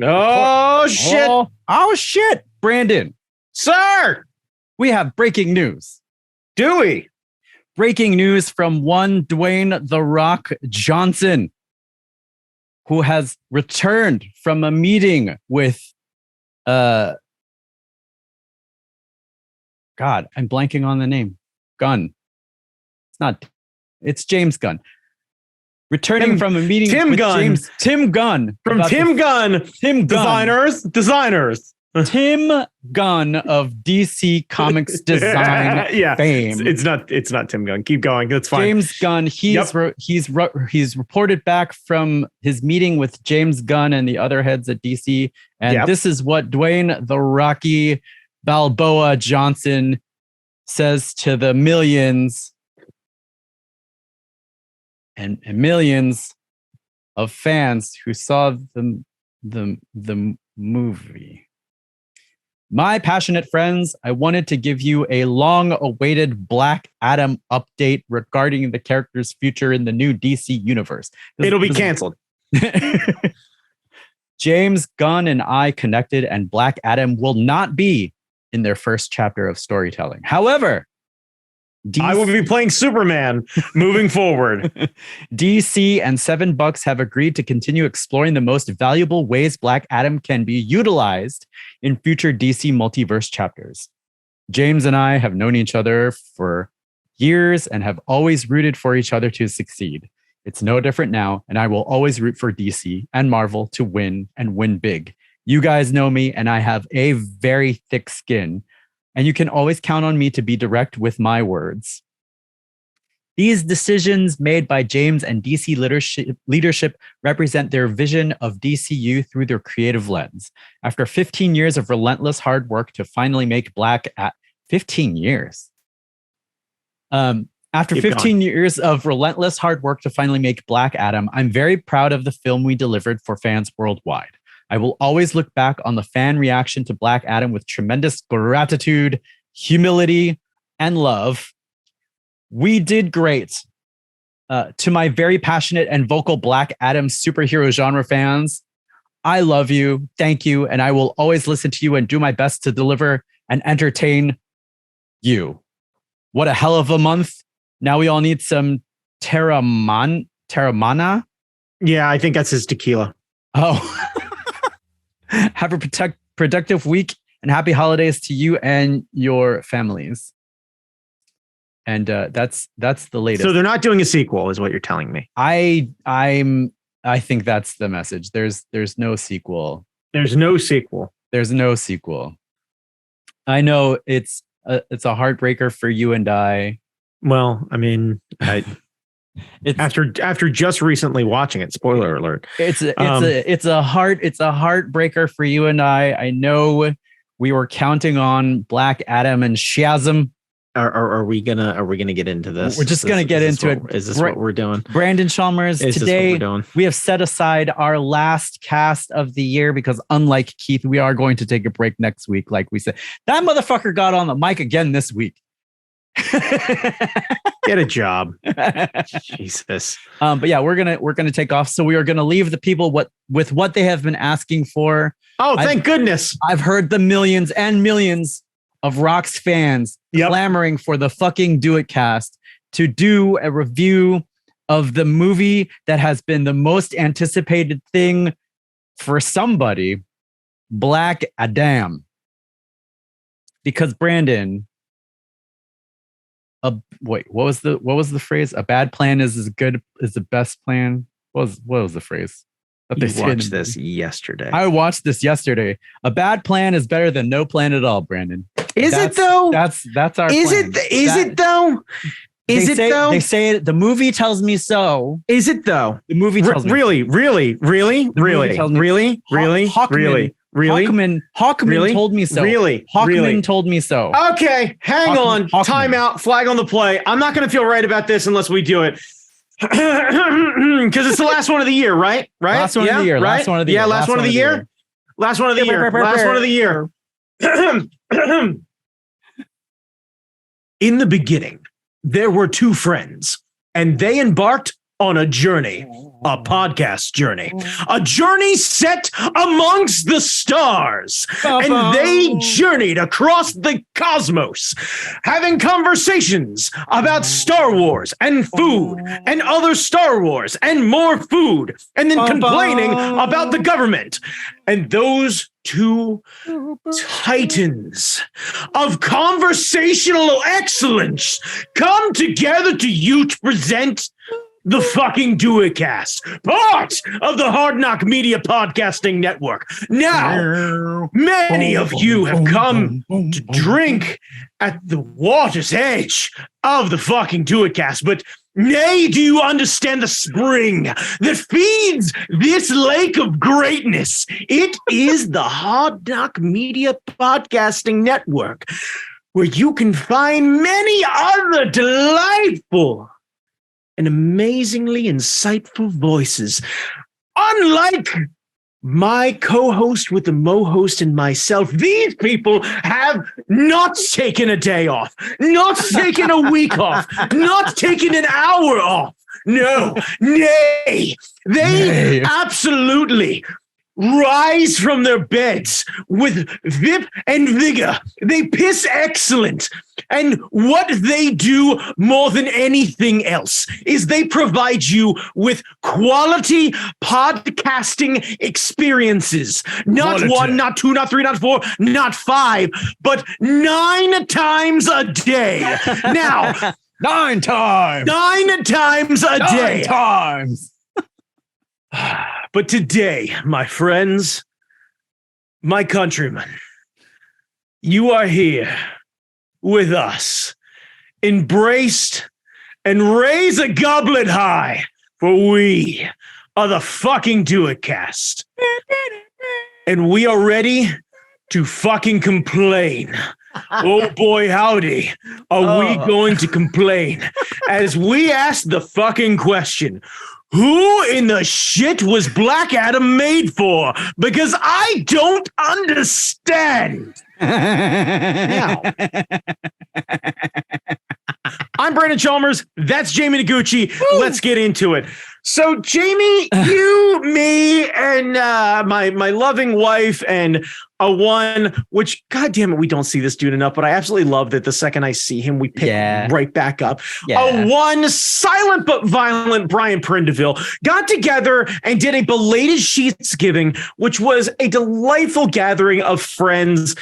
Oh, shit. Oh, shit. Brandon. Sir. We have breaking news. Do we? Breaking news from one Dwayne "The Rock" Johnson, who has returned from a meeting with, God, I'm blanking on the name. Gunn. It's James Gunn. Returning from a meeting Tim with Gunn. Tim Gunn. From Tim Gunn. Designers. Tim Gunn of DC Comics design fame. It's not Tim Gunn. Keep going. That's fine. James Gunn. He's reported back from his meeting with James Gunn and the other heads at DC, and this is what Dwayne "The Rocky" Balboa Johnson says to the millions and millions of fans who saw the movie. My passionate friends, I wanted to give you a long-awaited Black Adam update regarding the character's future in the new DC universe. It'll be canceled. James Gunn and I connected, and Black Adam will not be in their first chapter of storytelling. However, I will be playing Superman moving forward. DC and $7 have agreed to continue exploring the most valuable ways Black Adam can be utilized in future DC multiverse chapters. James and I have known each other for years and have always rooted for each other to succeed. It's no different now, and I will always root for DC and Marvel to win and win big. You guys know me, and I have a very thick skin, and you can always count on me to be direct with my words. These decisions made by James and DC leadership represent their vision of DCU through their creative lens. After 15 years of relentless hard work to finally make 15 years. After 15 years of relentless hard work to finally make Black Adam, I'm very proud of the film we delivered for fans worldwide. I will always look back on the fan reaction to Black Adam with tremendous gratitude, humility, and love. We did great. To my very passionate and vocal Black Adam superhero genre fans, I love you, thank you, and I will always listen to you and do my best to deliver and entertain you. What a hell of a month. Now we all need some Terramana? Yeah, I think that's his tequila. Oh. Have a productive week and happy holidays to you and your families. And that's the latest. So they're not doing a sequel, is what you're telling me. I think that's the message. There's no sequel. There's no sequel. There's no sequel. I know it's a heartbreaker for you and I. Well, I mean, after just recently watching it, spoiler alert. It's a heartbreaker for you and I. I know we were counting on Black Adam and Shazam. Are we gonna get into this? We're just gonna get into it. Is this what we're doing? Brandon Chalmers, today we have set aside our last cast of the year because unlike Keith, we are going to take a break next week. Like we said, that motherfucker got on the mic again this week. Get a job. Jesus. But yeah, we're gonna take off. So we are gonna leave the people with what they have been asking for. Oh, thank goodness. I've heard the millions and millions of Rock's fans clamoring for the fucking Do It cast to do a review of the movie that has been the most anticipated thing for somebody, Black Adam. Because Brandon, what was the phrase? A bad plan is as good as the best plan. What was the phrase? You watched this yesterday. I watched this yesterday. A bad plan is better than no plan at all, Brandon. Is it though? That's our Is plan. Is it though? They say it. The movie tells me so. Is it though? The movie tells me. Really. Hawkman told me so. Hawkman told me so. Okay, hang on. Time out. Flag on the play. I'm not going to feel right about this unless we do it. Because it's the last one of the year, right? Last one of the year. Right? Last one of the year. Yeah, last one of the year. Last one of the year. Last one of the year. In the beginning, there were two friends, and they embarked on a journey, a podcast journey, a journey set amongst the stars. And they journeyed across the cosmos, having conversations about Star Wars and food and other Star Wars and more food, and then complaining about the government. And those two titans of conversational excellence come together to present the fucking Duetcast, part of the Hard Knock Media Podcasting Network. Now, many of you have come to drink at the water's edge of the fucking Duetcast, but nay, do you understand the spring that feeds this lake of greatness? It is the Hard Knock Media Podcasting Network, where you can find many other delightful and amazingly insightful voices. Unlike my co-host with the mo-host and myself, these people have not taken a day off, not taken a week off, not taken an hour off. No, nay, they absolutely rise from their beds with vip and vigor. They piss excellent. And what they do more than anything else is they provide you with quality podcasting experiences. Not one, not two, not three, not four, not five, but 9 times a day. Now, 9 times. 9 times a day. 9 times. But today, my friends, my countrymen, you are here with us, embraced and raise a goblet high, for we are the fucking Duetcast. And we are ready to fucking complain. Oh boy, howdy, are we going to complain as we ask the fucking question, who in the shit was Black Adam made for? Because I don't understand. Now, I'm Brandon Chalmers. That's Jamie Noguchi. Let's get into it. So, Jamie, you, me, and my loving wife and a one, which, God damn it, we don't see this dude enough, but I absolutely love that the second I see him, we pick right back up. A one silent but violent Brian Prindeville got together and did a belated Sheetsgiving, which was a delightful gathering of friends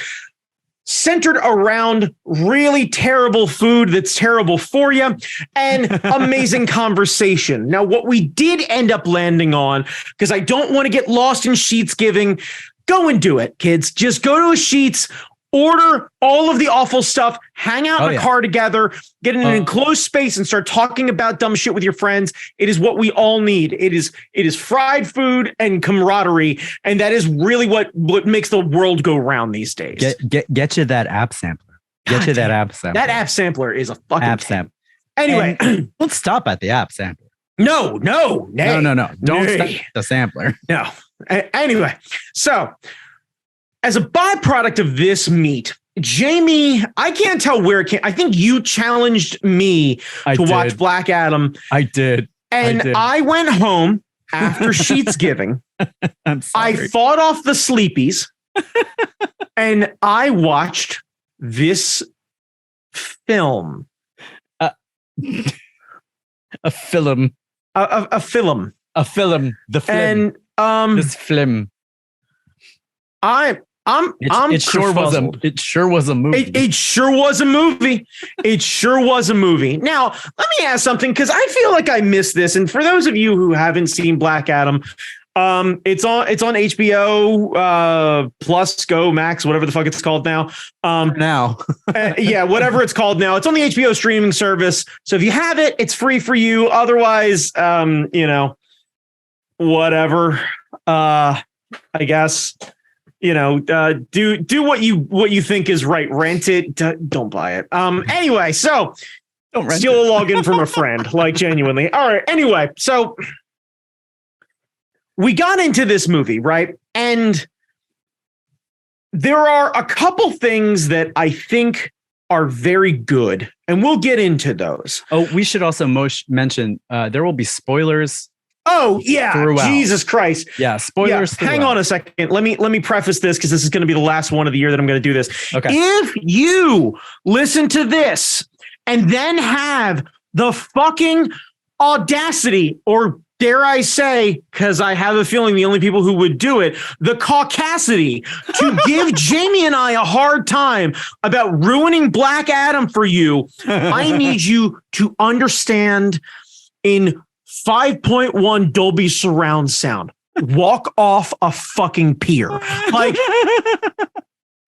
centered around really terrible food that's terrible for you and amazing conversation. Now, what we did end up landing on, because I don't want to get lost in Sheetsgiving, go and do it, kids. Just go to a Sheets, order all of the awful stuff, hang out in a car together, get in an enclosed space and start talking about dumb shit with your friends. It is what we all need. It is fried food and camaraderie. And that is really what makes the world go round these days. Get you that app sampler. Get you that app sampler. That app sampler is a fucking app sampler. Anyway, let's stop at the app sampler. No. Don't stop the sampler. No. Anyway, so as a byproduct of this meet, Jamie, I can't tell where it came. I think you challenged me to watch Black Adam. I did. And I went home after Sheetsgiving. I'm sorry. I fought off the sleepies and I watched this film. A film. A film. The film. And this film. It sure was a movie. It sure was a movie. It sure was a movie. Now, let me ask something, because I feel like I missed this. And for those of you who haven't seen Black Adam, it's on HBO Plus, Go, Max, whatever the fuck it's called now. Whatever it's called now. It's on the HBO streaming service. So if you have it, it's free for you. Otherwise, whatever. I guess. Do what you think is right. Rent it. Don't buy it. Anyway, so don't steal a login from a friend, like genuinely. All right. Anyway, so we got into this movie, right? And there are a couple things that I think are very good, and we'll get into those. Oh, we should also mention there will be spoilers. Oh yeah, throughout. Jesus Christ! Yeah, spoilers. Yeah, hang on a second. Let me preface this because this is going to be the last one of the year that I'm going to do this. Okay. If you listen to this and then have the fucking audacity, or dare I say, because I have a feeling the only people who would do it, the caucasity to give Jamie and I a hard time about ruining Black Adam for you, I need you to understand in 5.1 Dolby surround sound. Walk off a fucking pier. Like,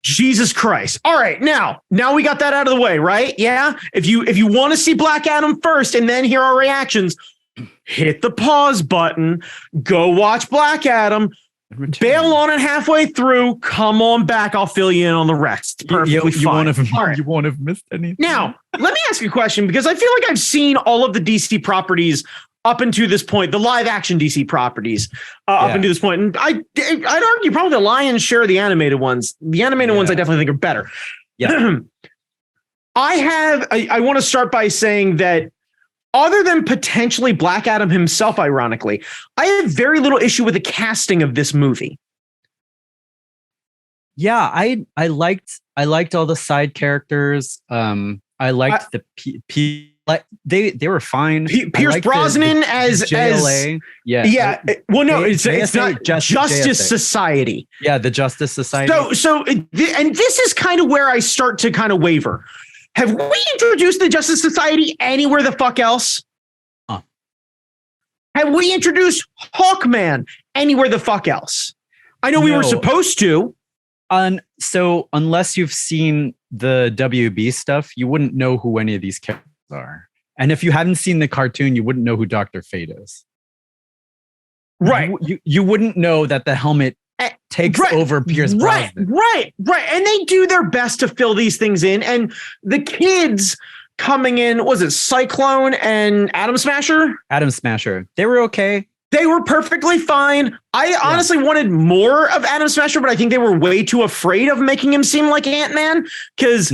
Jesus Christ. All right, now we got that out of the way, right? Yeah. If you want to see Black Adam first and then hear our reactions, hit the pause button, go watch Black Adam, bail on it halfway through, come on back, I'll fill you in on the rest. Perfectly fine. You won't have missed anything. Now, let me ask you a question, because I feel like I've seen all of the DC properties up until this point, the live action DC properties up until this point. And I'd argue probably the lion's share of the animated ones. The animated ones I definitely think are better. Yeah. I want to start by saying that other than potentially Black Adam himself, ironically, I have very little issue with the casting of this movie. Yeah, I liked all the side characters. I liked the they were fine. Pierce Brosnan as JLA. Well, no, it's not Justice Society. Yeah, the Justice Society. So, and this is kind of where I start to kind of waver. Have we introduced the Justice Society anywhere the fuck else? Have we introduced Hawkman anywhere the fuck else? I know we were supposed to. So unless you've seen the WB stuff, you wouldn't know who any of these characters are. And if you hadn't seen the cartoon, you wouldn't know who Dr. Fate is. Right. You wouldn't know that the helmet takes over Pierce Brosnan. Right. And they do their best to fill these things in. And the kids coming in, was it Cyclone and Atom Smasher? Atom Smasher. They were okay. They were perfectly fine. I honestly wanted more of Atom Smasher, but I think they were way too afraid of making him seem like Ant-Man. Because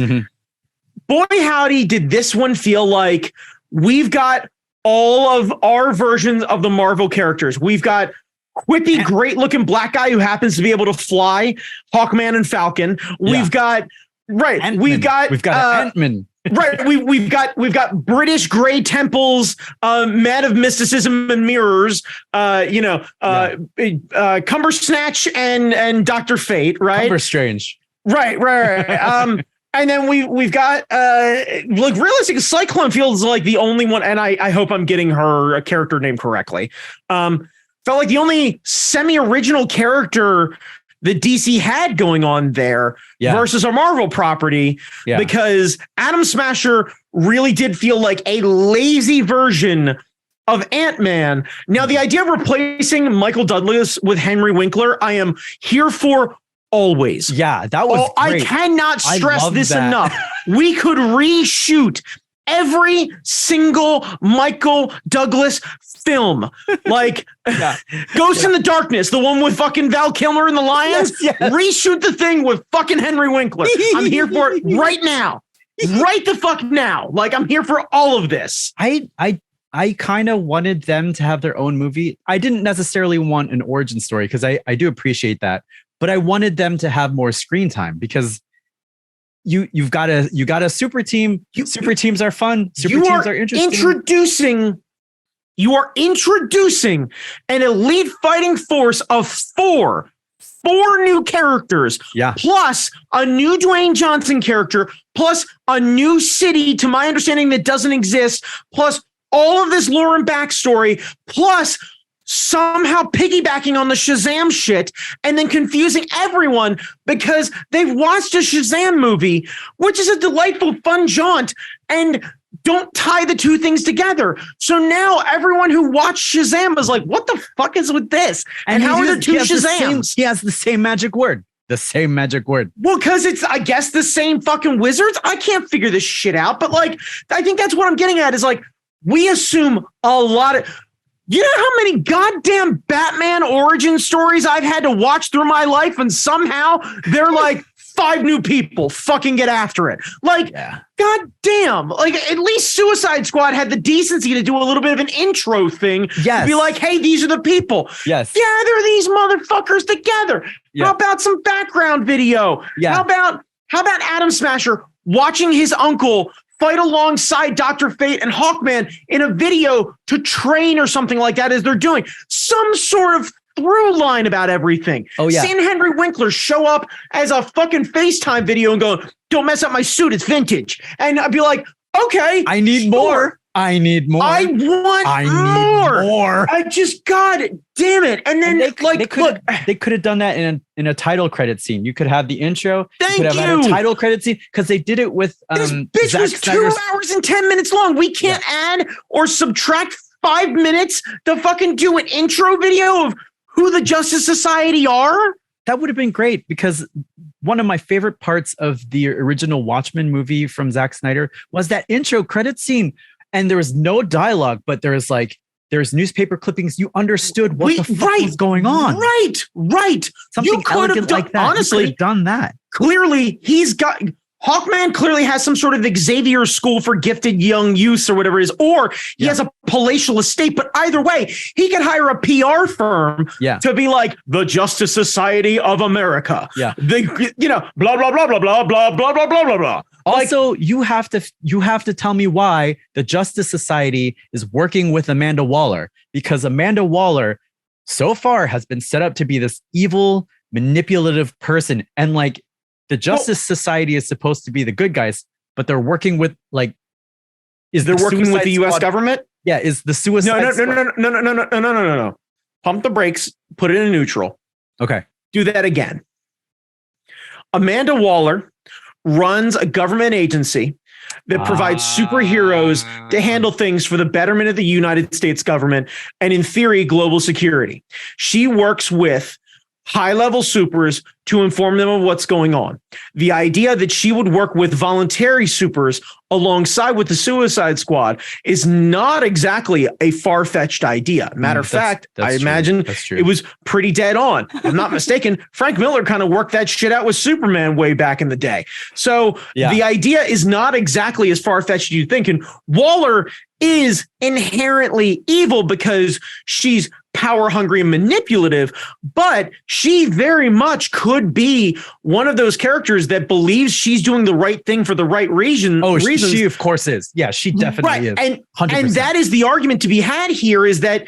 boy, howdy, did this one feel like we've got all of our versions of the Marvel characters. We've got quippy, great-looking black guy who happens to be able to fly, Hawkman and Falcon. We've got Ant-Man. We've got Ant-Man. Right, we've got British Grey Temples, mad of mysticism and mirrors, Cumber Snatch and Dr. Fate, right? Cumber Strange. Right. And then we've got like realistic Cyclone feels like the only one, and I hope I'm getting her character name correctly. Felt like the only semi-original character that DC had going on there versus a Marvel property, because Atom Smasher really did feel like a lazy version of Ant-Man. Now, the idea of replacing Michael Douglas with Henry Winkler, I am here for always. Yeah, that was great. I cannot stress this enough. We could reshoot every single Michael Douglas film, like Ghost in the Darkness, the one with fucking Val Kilmer and the Lions. Yes. Reshoot the thing with fucking Henry Winkler. I'm here for it right now. Right the fuck now. Like, I'm here for all of this. I kind of wanted them to have their own movie. I didn't necessarily want an origin story, because I do appreciate that, but I wanted them to have more screen time, because you got a super team. Super teams are fun. Super teams are interesting. You are introducing an elite fighting force of four new characters, plus a new Dwayne Johnson character, plus a new city, to my understanding, that doesn't exist, plus all of this lore and backstory, plus somehow piggybacking on the Shazam shit, and then confusing everyone because they've watched a Shazam movie, which is a delightful, fun jaunt, and don't tie the two things together. So now everyone who watched Shazam is like, what the fuck is with this? And how are there two Shazams? He has the same magic word. Well, because it's, I guess, the same fucking wizards. I can't figure this shit out. But like, I think that's what I'm getting at, is like, we assume a lot of... You know how many goddamn Batman origin stories I've had to watch through my life, and somehow they're like 5 new people fucking get after it. Like, God damn. Like, at least Suicide Squad had the decency to do a little bit of an intro thing. Yes. To be like, hey, these are the people. Yes. Gather these motherfuckers together. Yeah. How about some background video? Yeah. How about Atom Smasher watching his uncle fight alongside Dr. Fate and Hawkman in a video to train or something like that as they're doing some sort of through line about everything. Oh, yeah. Seeing Henry Winkler show up as a fucking FaceTime video and go, don't mess up my suit, it's vintage. And I'd be like, okay. I need more. I need more. I want more. I just, God damn it. And then they could have done that in a title credit scene. You could have the intro. Thank you. Could have had a title credit scene because they did it with this bitch Zack was Snyder's 2 hours and 10 minutes long. We can't add or subtract 5 minutes to fucking do an intro video of who the Justice Society are. That would have been great because one of my favorite parts of the original Watchmen movie from Zack Snyder was that intro credit scene. And there was no dialogue, but there's newspaper clippings. You understood what the fuck was going on. Right. Something elegant like that. Honestly, you could have done that. Clearly, Hawkman clearly has some sort of Xavier School for Gifted Young Youths or whatever it is, or he has a palatial estate. But either way, he could hire a PR firm to be like the Justice Society of America. Yeah. Blah, blah, blah, blah, blah, blah, blah, blah, blah, blah, blah, blah. Also, you have to tell me why the Justice Society is working with Amanda Waller, because Amanda Waller so far has been set up to be this evil, manipulative person. And like the Justice Society is supposed to be the good guys, but they're working with they're working with the U.S. government? Yeah. Is the Suicide Squad? No. Pump the brakes, put it in neutral. Okay. Do that again. Amanda Waller runs a government agency that provides superheroes to handle things for the betterment of the United States government and, in theory, global security. She works with high-level supers to inform them of what's going on. The idea that she would work with voluntary supers alongside with the Suicide Squad is not exactly a far-fetched idea. Matter of fact, I imagine it was pretty dead on. If I'm not mistaken, Frank Miller kind of worked that shit out with Superman way back in the day. So the idea is not exactly as far-fetched as you think. And Waller is inherently evil because she's power hungry and manipulative, but she very much could be one of those characters that believes she's doing the right thing for the right reasons. She of course is. Yeah, she definitely is. And 100%. And that is the argument to be had here is that,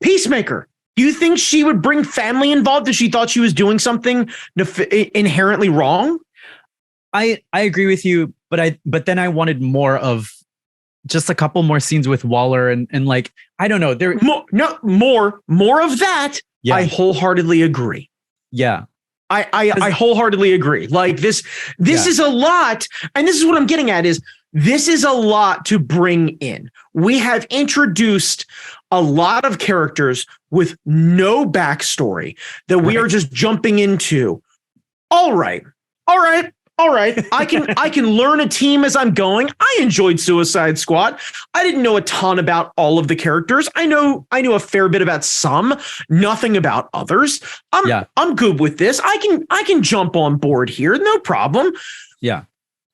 Peacemaker, do you think she would bring family involved if she thought she was doing something inherently wrong? I agree with you, but then I wanted more of just a couple more scenes with Waller and like, I don't know. More of that. Yeah. I wholeheartedly agree. Yeah. I wholeheartedly agree. Like this is a lot. And this is what I'm getting at is this is a lot to bring in. We have introduced a lot of characters with no backstory that we are just jumping into. All right. I can learn a team as I'm going. I enjoyed Suicide Squad. I didn't know a ton about all of the characters. I knew a fair bit about some, nothing about others. I'm good with this. I can jump on board here, no problem. Yeah.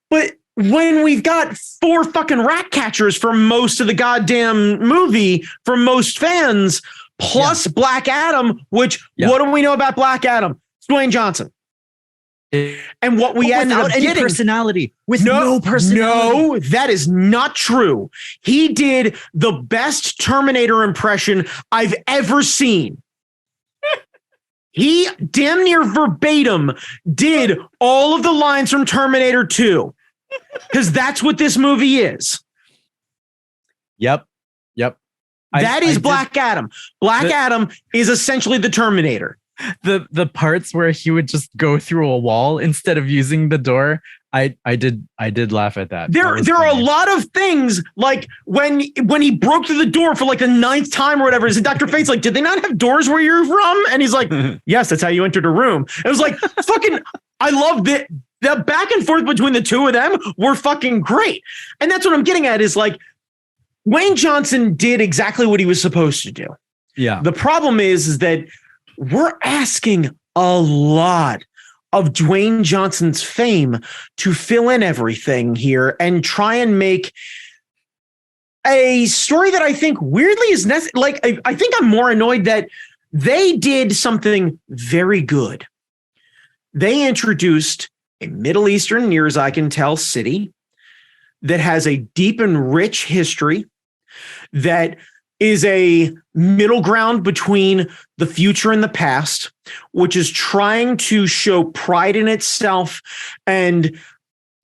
But when we've got 4 fucking rat catchers for most of the goddamn movie for most fans, plus Black Adam, which what do we know about Black Adam? It's Dwayne Johnson. And what we ended up getting personality with no personality. No, that is not true. He did the best Terminator impression I've ever seen. He damn near verbatim did all of the lines from Terminator 2 because that's what this movie is. Yep. That is Black Adam. Black Adam is essentially the Terminator. The parts where he would just go through a wall instead of using the door, I did laugh at that. There are a lot of things like when he broke through the door for like the 9th time or whatever. Is Dr. Fate's like, did they not have doors where you're from? And he's like, yes, that's how you entered a room. It was like fucking. I love that the back and forth between the two of them were fucking great. And that's what I'm getting at is like Wayne Johnson did exactly what he was supposed to do. Yeah. The problem is that we're asking a lot of Dwayne Johnson's fame to fill in everything here and try and make a story that I think weirdly is necessary. Like, I think I'm more annoyed that they did something very good. They introduced a Middle Eastern, near as I can tell, city that has a deep and rich history, that is a middle ground between the future and the past, which is trying to show pride in itself and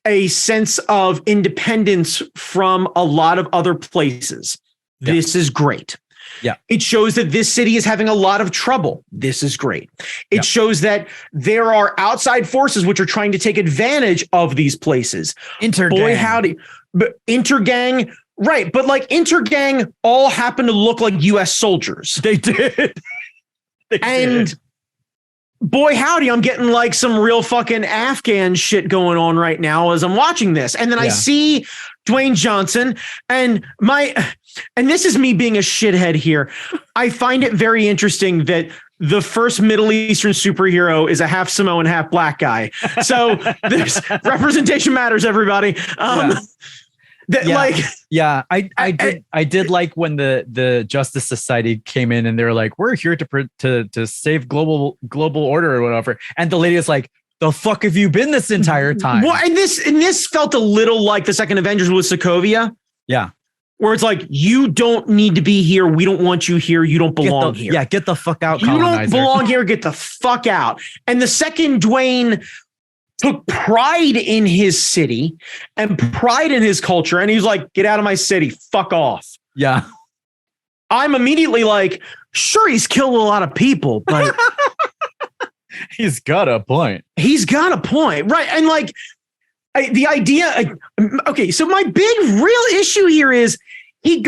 a sense of independence from a lot of other places. Yeah. This is great. Yeah. It shows that this city is having a lot of trouble. This is great. It shows that there are outside forces which are trying to take advantage of these places. Intergang. Boy, howdy. But Intergang, right. But like Intergang all happen to look like US soldiers. They did. And boy, howdy, I'm getting like some real fucking Afghan shit going on right now as I'm watching this. And then I see Dwayne Johnson and this is me being a shithead here. I find it very interesting that the first Middle Eastern superhero is a half Samoan, half black guy. So there's representation matters, everybody. I did like when the Justice Society came in and they were like, we're here to save global order or whatever. And the lady is like, the fuck have you been this entire time? Well, and this felt a little like the second Avengers with Sokovia. Yeah. Where it's like, you don't need to be here. We don't want you here. You don't belong here. Yeah, get the fuck out, you colonizer. You don't belong here. Get the fuck out. And the second Dwayne took pride in his city and pride in his culture, and he's like, get out of my city. Fuck off. Yeah. I'm immediately like, sure, he's killed a lot of people, but he's got a point. He's got a point. Right. And like, the idea, okay, so my big real issue here is the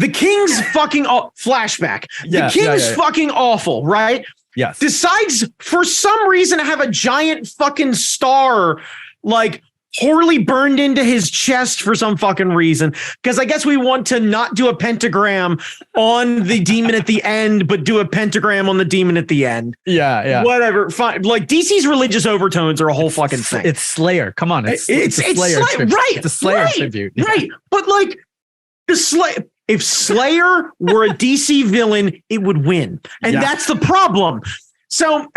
king's fucking flashback. The king's fucking awful, right? Yes. Decides for some reason to have a giant fucking star like poorly burned into his chest for some fucking reason. Because I guess we want to not do a pentagram on the demon at the end, but do a pentagram on the demon at the end. Yeah. Whatever. Fine. Like DC's religious overtones are a whole fucking thing. It's Slayer. Come on. It's a Slayer tribute. Right. It's a Slayer tribute. Right. But like if Slayer were a DC villain, it would win. And that's the problem. So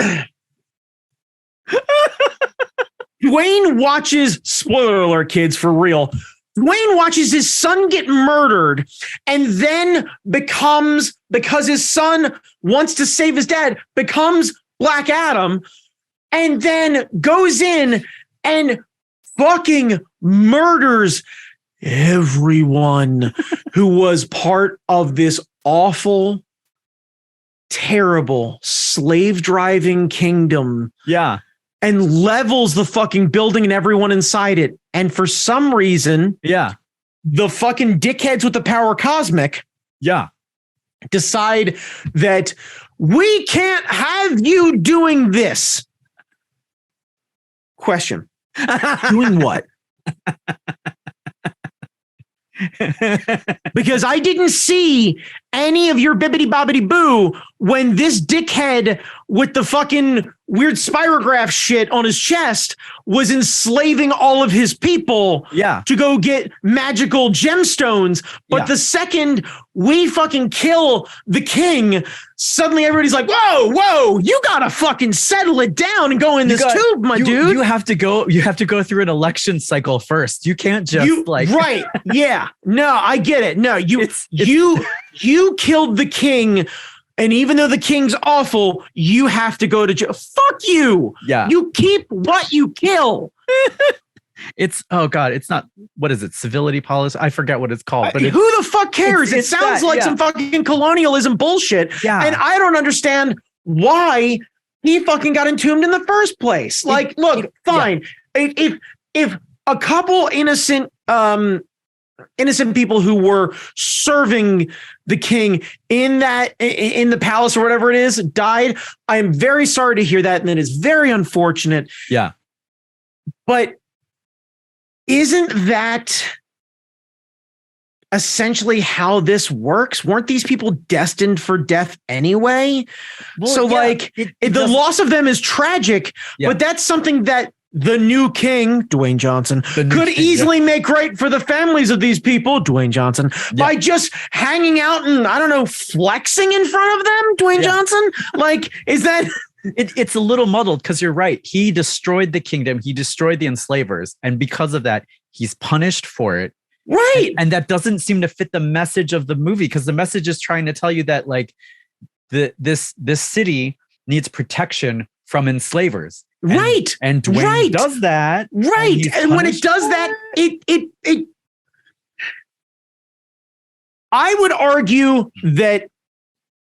Dwayne watches, spoiler alert, kids, for real. Dwayne watches his son get murdered and then because his son wants to save his dad, becomes Black Adam and then goes in and fucking murders everyone who was part of this awful, terrible slave driving kingdom. Yeah. And levels the fucking building and everyone inside it. And for some reason, the fucking dickheads with the power cosmic decide that we can't have you doing this. Question. Doing what? Because I didn't see any of your bibbity bobbity boo when this dickhead with the fucking weird spirograph shit on his chest was enslaving all of his people to go get magical gemstones. But the second we fucking kill the king, suddenly everybody's like, whoa, you gotta fucking settle it down and go in this tube, my dude. You have to go through an election cycle first. You can't just right. Yeah. No, I get it. No, you killed the king. And even though the king's awful, you have to go to jail. Fuck you. Yeah. You keep what you kill. It's not, what is it? Civility policy? I forget what it's called. But who the fuck cares? It sounds like some fucking colonialism bullshit. Yeah. And I don't understand why he fucking got entombed in the first place. Like, look, fine. Yeah. If a couple innocent people who were serving the king in the palace or whatever it is died, I am very sorry to hear that, and it is very unfortunate. Yeah. But isn't that essentially how this works? Weren't these people destined for death anyway? Well, so like the loss of them is tragic, but that's something that the new king, Dwayne Johnson, could easily make right for the families of these people, Dwayne Johnson, by just hanging out and, I don't know, flexing in front of them, Dwayne Johnson? Like, is that... It's a little muddled because you're right. He destroyed the kingdom. He destroyed the enslavers. And because of that, he's punished for it. Right. And that doesn't seem to fit the message of the movie, because the message is trying to tell you that like this city needs protection from enslavers. Right. And Dwayne does that. Right. And when it does that, it I would argue that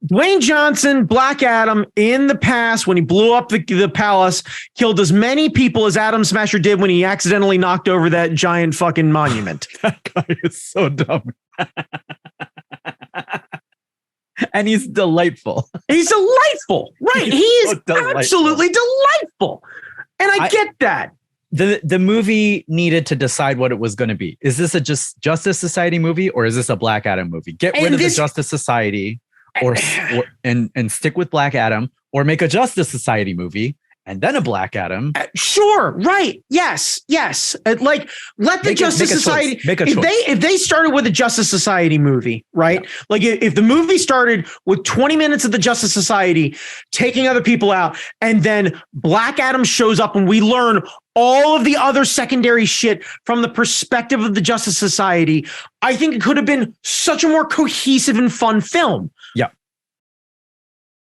Dwayne Johnson, Black Adam, in the past, when he blew up the palace, killed as many people as Adam Smasher did when he accidentally knocked over that giant fucking monument. That guy is so dumb. And he's delightful. He's delightful. Right. He is absolutely delightful. And I get that. The movie needed to decide what it was going to be. Is this a Justice Society movie, or is this a Black Adam movie? Get rid of the Justice Society or stick with Black Adam, or make a Justice Society movie and then a Black Adam. Sure. Right. Yes. Like, let the Justice Society make a choice. If they started with a Justice Society movie, right? Yeah. Like if the movie started with 20 minutes of the Justice Society taking other people out, and then Black Adam shows up and we learn all of the other secondary shit from the perspective of the Justice Society, I think it could have been such a more cohesive and fun film. Yeah.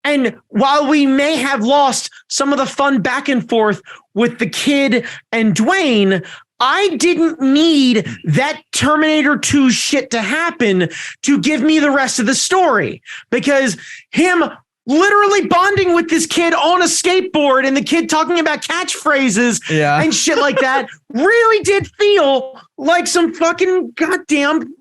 And while we may have lost some of the fun back and forth with the kid and Dwayne, I didn't need that Terminator 2 shit to happen to give me the rest of the story, because him literally bonding with this kid on a skateboard and the kid talking about catchphrases and shit like that really did feel like some fucking goddamn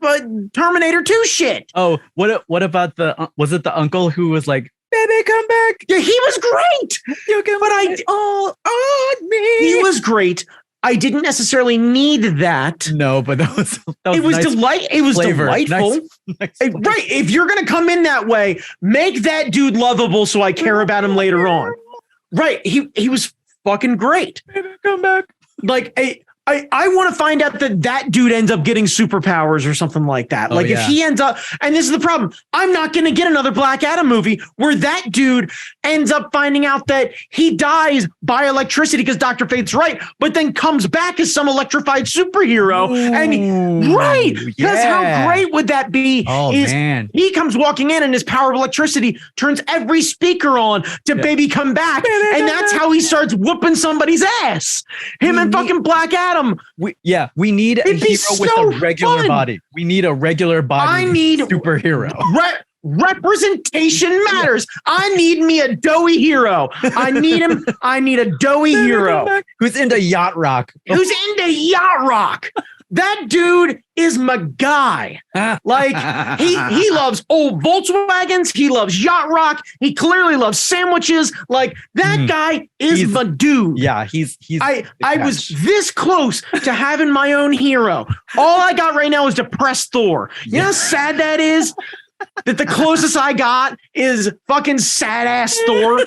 Terminator 2 shit. Oh, what about was it the uncle who was like, "Baby, come back"? Yeah, he was great. You can put all on me. He was great. I didn't necessarily need that. No, but that was it was nice it was flavor. delightful. Nice right. If you're gonna come in that way, make that dude lovable so I care about him later on. Right. He was fucking great. Baby, come back. Like I want to find out that dude ends up getting superpowers or something like that. Like if he ends up, and this is the problem, I'm not going to get another Black Adam movie where that dude ends up finding out that he dies by electricity because Dr. Fate's right, but then comes back as some electrified superhero. Because how great would that be? Man. He comes walking in and his power of electricity turns every speaker on to Baby Come Back. And that's how he starts whooping somebody's ass. Him and fucking Black Adam. We need a hero with a regular body. We need a regular body. I need superhero. Representation matters. I need me a doughy hero. I need him. I need a doughy hero who's into yacht rock. That dude is my guy. Like he loves old Volkswagens. He loves yacht rock. He clearly loves sandwiches. Like that guy is my dude. Yeah, he's. I was this close to having my own hero. All I got right now is depressed Thor. You know how sad that is? That the closest I got is fucking sad ass Thor.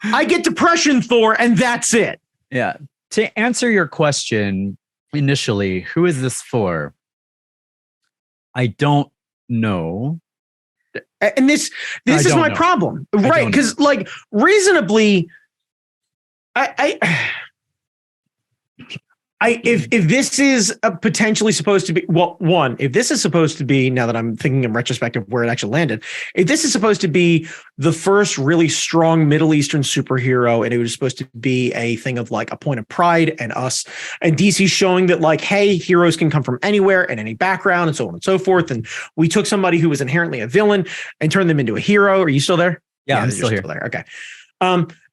I get depression Thor, and that's it. Yeah. To answer your question initially, who is this for? I don't know. And this is my problem. Right. Because like reasonably, if this is potentially supposed to be, well, one, if this is supposed to be, now that I'm thinking in retrospective where it actually landed, if this is supposed to be the first really strong Middle Eastern superhero, and it was supposed to be a thing of like a point of pride and us and DC showing that like, hey, heroes can come from anywhere and any background and so on and so forth. And we took somebody who was inherently a villain and turned them into a hero. Are you still there? Yeah, I'm still here. Okay.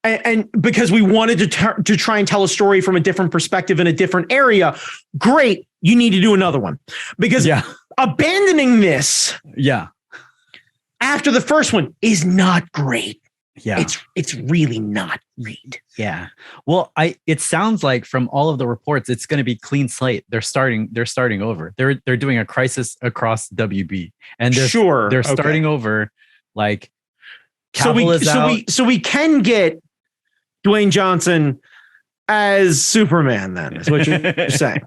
And because we wanted to try and tell a story from a different perspective in a different area, great. You need to do another one, because abandoning this after the first one is not great. Yeah. It's really not great. Yeah. Well, it sounds like from all of the reports, it's going to be clean slate. They're starting over. They're doing a crisis across WB, and they're starting over. Like, so we can get Dwayne Johnson as Superman. Then is what you're saying.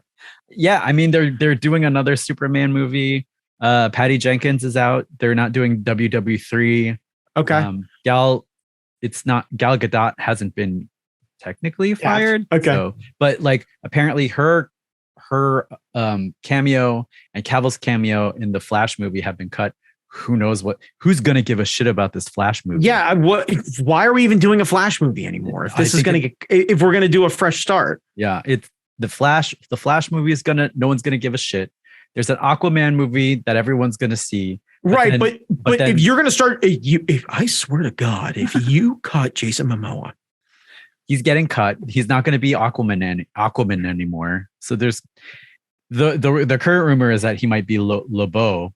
Yeah, I mean they're doing another Superman movie. Patty Jenkins is out. They're not doing WW3. Okay. Gal Gadot hasn't been technically fired. Okay. So, but like apparently her cameo and Cavill's cameo in the Flash movie have been cut. Who knows who's gonna give a shit about this Flash movie? Yeah. Why are we even doing a Flash movie anymore? If if we're gonna do a fresh start. Yeah. It's the Flash movie is no one's gonna give a shit. There's an Aquaman movie that everyone's gonna see. Right, but if you're gonna start, if I swear to God, if you cut Jason Momoa, he's getting cut. He's not going to be Aquaman anymore. So there's the current rumor is that he might be Lobo,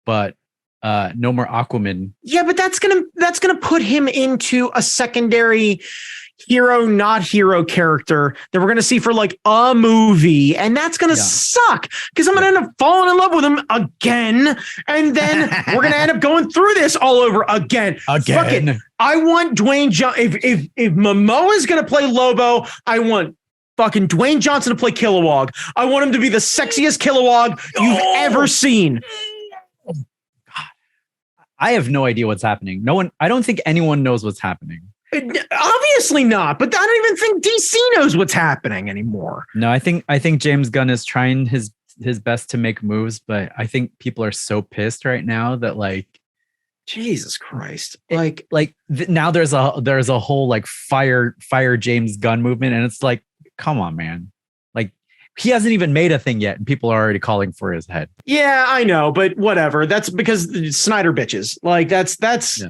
but no more Aquaman. Yeah, but that's gonna put him into a secondary hero, not hero character that we're going to see for like a movie. And that's going to suck because I'm going to end up falling in love with him again. And then we're going to end up going through this all over again. Fuck it. I want Dwayne Johnson. If Momoa is going to play Lobo, I want fucking Dwayne Johnson to play Kilowog. I want him to be the sexiest Kilowog you've ever seen. I have no idea what's happening. I don't think anyone knows what's happening. Obviously not, but I don't even think DC knows what's happening anymore. No, I think James Gunn is trying his best to make moves, but I think people are so pissed right now that like, Jesus Christ, now there's a whole like fire James Gunn movement, and it's like, come on, man, like he hasn't even made a thing yet, and people are already calling for his head. Yeah, I know, but whatever. That's because Snyder bitches. Like that's. Yeah.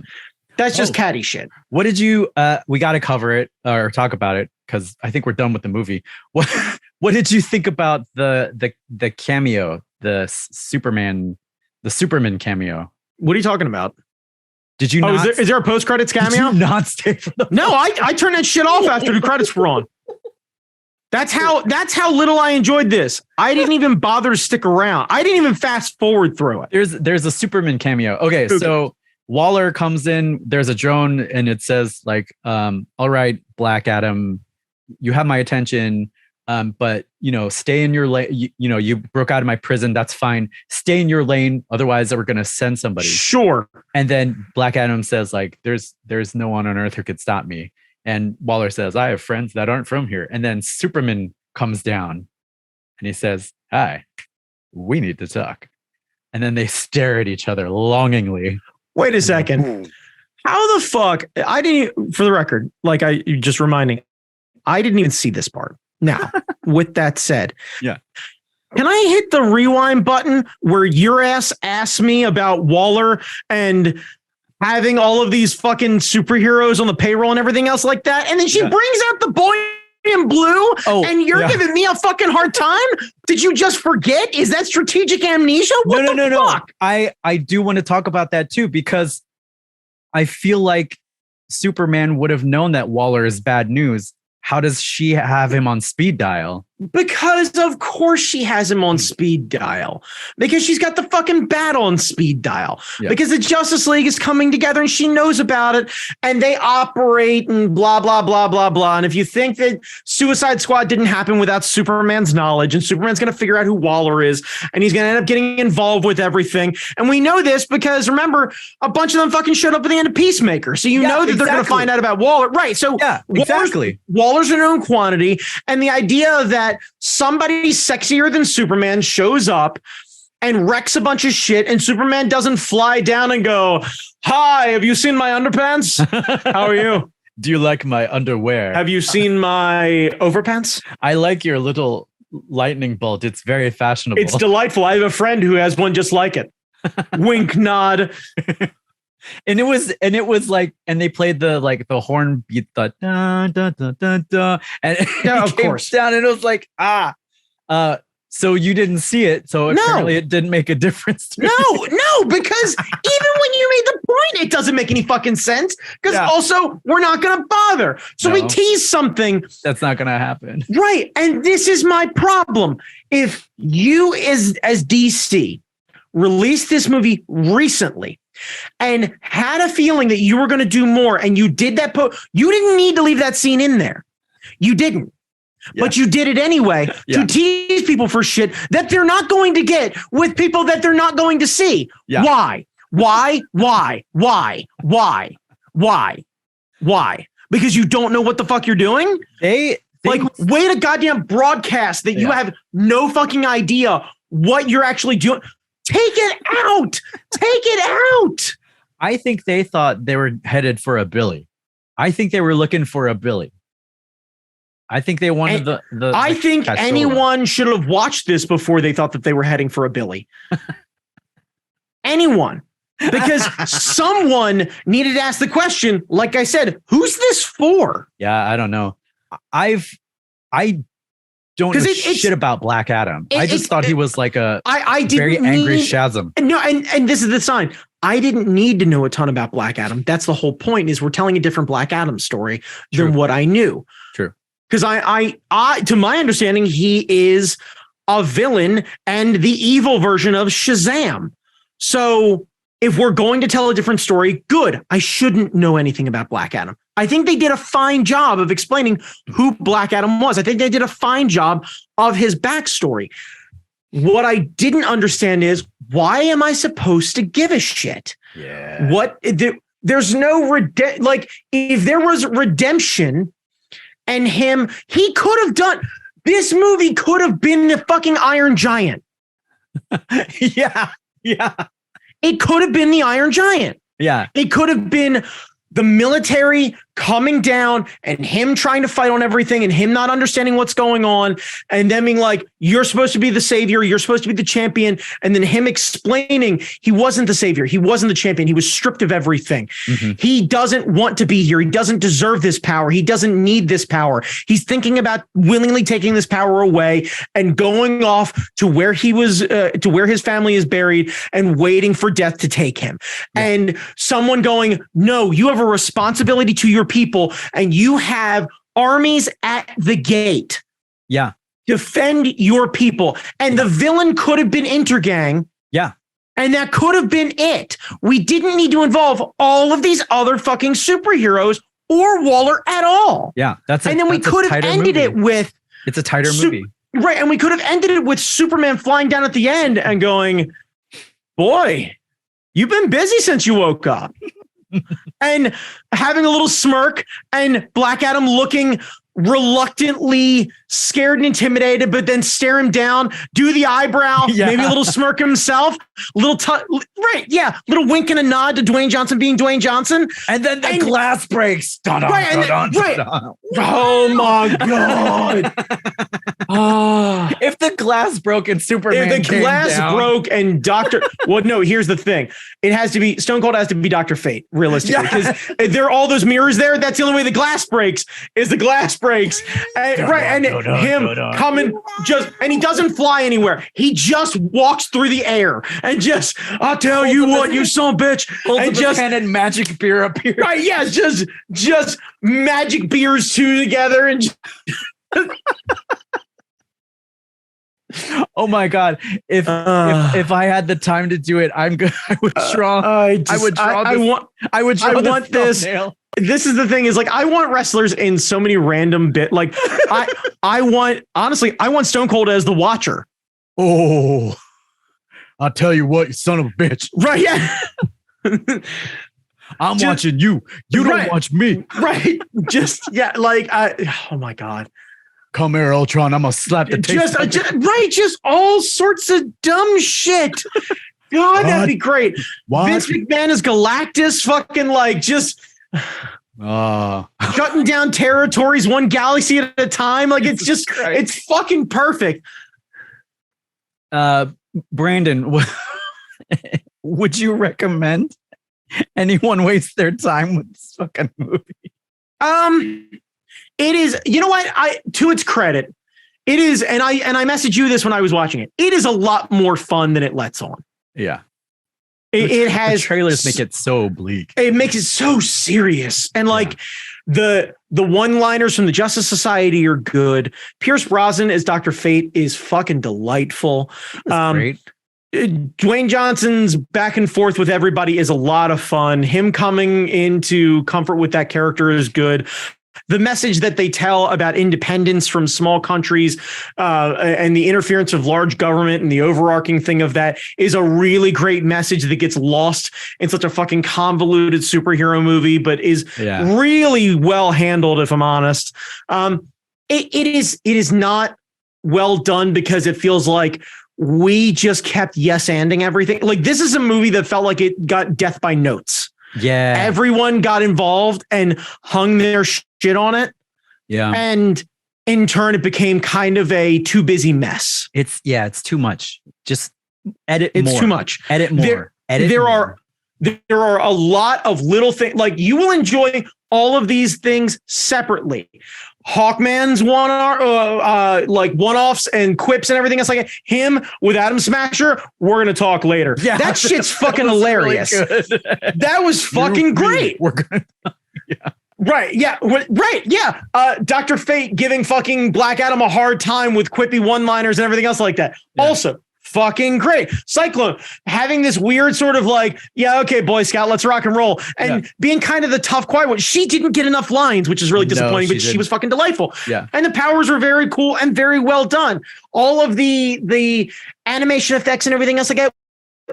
That's just catty shit. What did you? We got to cover it or talk about it because I think we're done with the movie. What did you think about the cameo, the Superman cameo? What are you talking about? Did you? Not, is there a post credits cameo? Did you not stay for the? No, I turned that shit off after the credits were on. That's how little I enjoyed this. I didn't even bother to stick around. I didn't even fast forward through it. There's a Superman cameo. Okay. So Waller comes in, there's a drone and it says like, all right, Black Adam, you have my attention. But stay in your lane. You broke out of my prison. That's fine. Stay in your lane. Otherwise we're going to send somebody. Sure. And then Black Adam says like, there's no one on earth who could stop me. And Waller says, I have friends that aren't from here. And then Superman comes down and he says, hi, we need to talk. And then they stare at each other longingly. Wait a second. How the fuck? I didn't, for the record, like you just reminding, I didn't even see this part. Now, with that said, yeah. Can I hit the rewind button where your ass asked me about Waller and having all of these fucking superheroes on the payroll and everything else like that? And then she brings out the boy in blue and you're giving me a fucking hard time? Did you just forget? Is that strategic amnesia? What the fuck? I do want to talk about that too, because I feel like Superman would have known that Waller is bad news. How does she have him on speed dial? Because of course she has him on speed dial. Because she's got the fucking bat on speed dial. Yep. Because the Justice League is coming together and she knows about it and they operate and blah, blah, blah, blah, blah. And if you think that Suicide Squad didn't happen without Superman's knowledge and Superman's going to figure out who Waller is and he's going to end up getting involved with everything. And we know this because remember, a bunch of them fucking showed up at the end of Peacemaker. So you know that they're going to find out about Waller. Right. So Waller's a known quantity. And the idea that somebody sexier than Superman shows up and wrecks a bunch of shit and Superman doesn't fly down and go, hi, have you seen my underpants? How are you? Do you like my underwear? Have you seen my overpants? I like your little lightning bolt. It's very fashionable. It's delightful. I have a friend who has one just like it. Wink, nod. And it was like, and they played the horn beat, the da, da, da, da, da, and yeah, of course down, and it was like, So you didn't see it. So apparently it didn't make a difference to you. No, because even when you made the point, it doesn't make any fucking sense. Because also, we're not going to bother. So we tease something. That's not going to happen. Right. And this is my problem. If you as DC released this movie recently and had a feeling that you were going to do more and you did that, you didn't need to leave that scene in there. You didn't. But you did it anyway to tease people for shit that they're not going to get with people that they're not going to see. Yeah. Why? Because you don't know what the fuck you're doing? Way to goddamn broadcast that you have no fucking idea what you're actually doing. Take it out. I think they thought they were headed for a Billy. I think they were looking for a Billy. I think they wanted I think anyone should have watched this before they thought that they were heading for a Billy. Anyone. Because someone needed to ask the question, like I said, who's this for? Yeah, I don't know. I don't know shit about Black Adam. I just thought he was like a very angry Shazam. No, and this is the sign. I didn't need to know a ton about Black Adam. That's the whole point, is we're telling a different Black Adam story than what I knew. True. Because I, to my understanding, he is a villain and the evil version of Shazam. So if we're going to tell a different story, good. I shouldn't know anything about Black Adam. I think they did a fine job of explaining who Black Adam was. I think they did a fine job of his backstory. What I didn't understand is, why am I supposed to give a shit? Yeah. There's no if there was redemption. And he could have done, this movie could have been the fucking Iron Giant. Yeah. It could have been the Iron Giant. Yeah. It could have been the military coming down and him trying to fight on everything and him not understanding what's going on and them being like, you're supposed to be the savior, you're supposed to be the champion, and then him explaining he wasn't the savior, he wasn't the champion, he was stripped of everything. Mm-hmm. He doesn't want to be here, he doesn't deserve this power, he doesn't need this power, he's thinking about willingly taking this power away and going off to where he was to where his family is buried and waiting for death to take him. Yeah. And someone going, no, you have a responsibility to your people and you have armies at the gate. Yeah. Defend your people. And the villain could have been Intergang. Yeah. And that could have been it. We didn't need to involve all of these other fucking superheroes or Waller at all. Yeah. And then we could have ended it with, it's a tighter movie. Right. And we could have ended it with Superman flying down at the end and going, boy, you've been busy since you woke up. And having a little smirk and Black Adam looking reluctantly scared and intimidated, but then stare him down, do the eyebrow, maybe a little smirk himself, little wink and a nod to Dwayne Johnson being Dwayne Johnson. And then the glass breaks. Oh my God. If the glass broke and Superman If the glass broke and here's the thing. It has to be, Stone Cold has to be Dr. Fate, realistically. Because if there are all those mirrors there, that's the only way the glass breaks, is the glass breaks. And coming and he doesn't fly anywhere. He just walks through the air and just, I'll tell you what, you son of a bitch. And just and magic beer appears. Right, yeah, just magic beers two together and oh my God! If I had the time to do it, I would draw this. This is the thing, is like, I want wrestlers in so many random like I want Stone Cold as the Watcher. Oh, I'll tell you what, you son of a bitch. Right. Yeah. I'm watching you. You don't watch me. Right. Oh my God. Come here, Ultron. I'm gonna slap the taste. Just all sorts of dumb shit. God, that'd be great. What? Vince McMahon is Galactus, fucking shutting down territories one galaxy at a time. Like, it's just, it's fucking perfect. Brandon, would you recommend anyone waste their time with this fucking movie? It is, you know what? To its credit, It is, and I messaged you this when I was watching it. It is a lot more fun than it lets on. Yeah. It has the trailers make it so bleak. It makes it so serious. And like the one-liners from the Justice Society are good. Pierce Brosnan as Dr. Fate is fucking delightful. Great. Dwayne Johnson's back and forth with everybody is a lot of fun. Him coming into comfort with that character is good. The message that they tell about independence from small countries and the interference of large government and the overarching thing of that is a really great message that gets lost in such a fucking convoluted superhero movie, but is really well handled, if I'm honest. It is not well done because it feels like we just kept yes-anding everything. Like, this is a movie that felt like it got death by notes. Yeah. Everyone got involved and hung their shit on it. Yeah. And in turn, it became kind of a too busy mess. It's too much. Just edit more. It's too much. Edit more. There are a lot of little things. Like, you will enjoy all of these things separately. Hawkman's like one-offs and quips and everything else like that. Him with Atom Smasher, we're going to talk later. Yeah, that shit's fucking hilarious. Really that was fucking great. We're going to, yeah. Right. Yeah. Right. Yeah. Dr. Fate giving fucking Black Adam a hard time with quippy one-liners and everything else like that. Yeah. Also, fucking great. Cyclone having this weird sort of like, yeah, okay, Boy Scout, let's rock and roll. And being kind of the tough, quiet one. She didn't get enough lines, which is really disappointing, but she was fucking delightful. Yeah. And the powers were very cool and very well done. All of the animation effects and everything else like that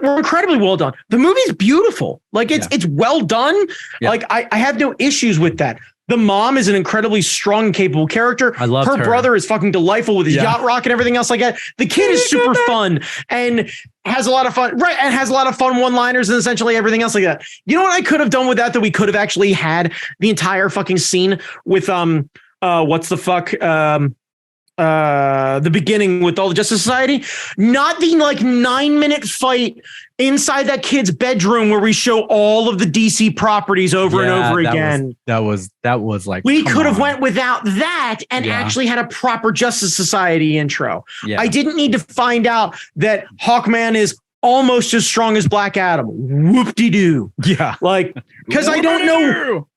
were incredibly well done. The movie's beautiful. Like, it's well done. Yeah. Like, I have no issues with that. The mom is an incredibly strong and capable character. I love her. Her brother is fucking delightful with his yacht rock and everything else like that. The kid is super fun and has a lot of fun. Right. And has a lot of fun one-liners and essentially everything else like that. You know what I could have done with that we could have actually had the entire fucking scene with, what's the fuck? The beginning with all the Justice Society, not the like 9-minute fight inside that kid's bedroom where we show all of the DC properties over and over again. That was like, we could have went without that and actually had a proper Justice Society intro. Yeah. I didn't need to find out that Hawkman is almost as strong as Black Adam. Whoop-de-doo. Yeah. Like, because I don't know.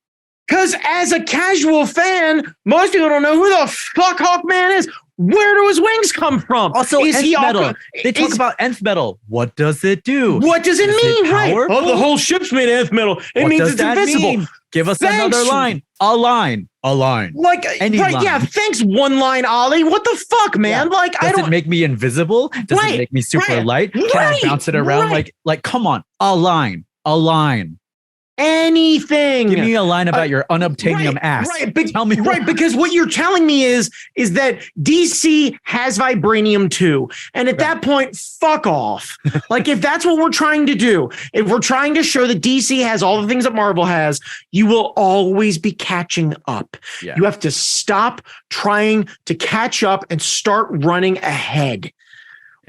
Because as a casual fan, most people don't know who the fuck Hawkman is. Where do his wings come from? Also, Nth metal. They talk about Nth metal. What does it do? What does it mean? Right. Oh, the whole ship's made of Nth metal. It means it's invisible. Mean? Give us another line. A line. Like, any line. Yeah. Thanks, one line, Ollie. What the fuck, man? Yeah. Like, does it make me invisible? Does it make me super light? Can I bounce it around? Like, come on. A line. Anything. Give me a line about your unobtainium ass. Right. Tell me. Right. Because what you're telling me is that DC has vibranium too. And at that point, fuck off. Like, if that's what we're trying to do, if we're trying to show that DC has all the things that Marvel has, you will always be catching up. Yeah. You have to stop trying to catch up and start running ahead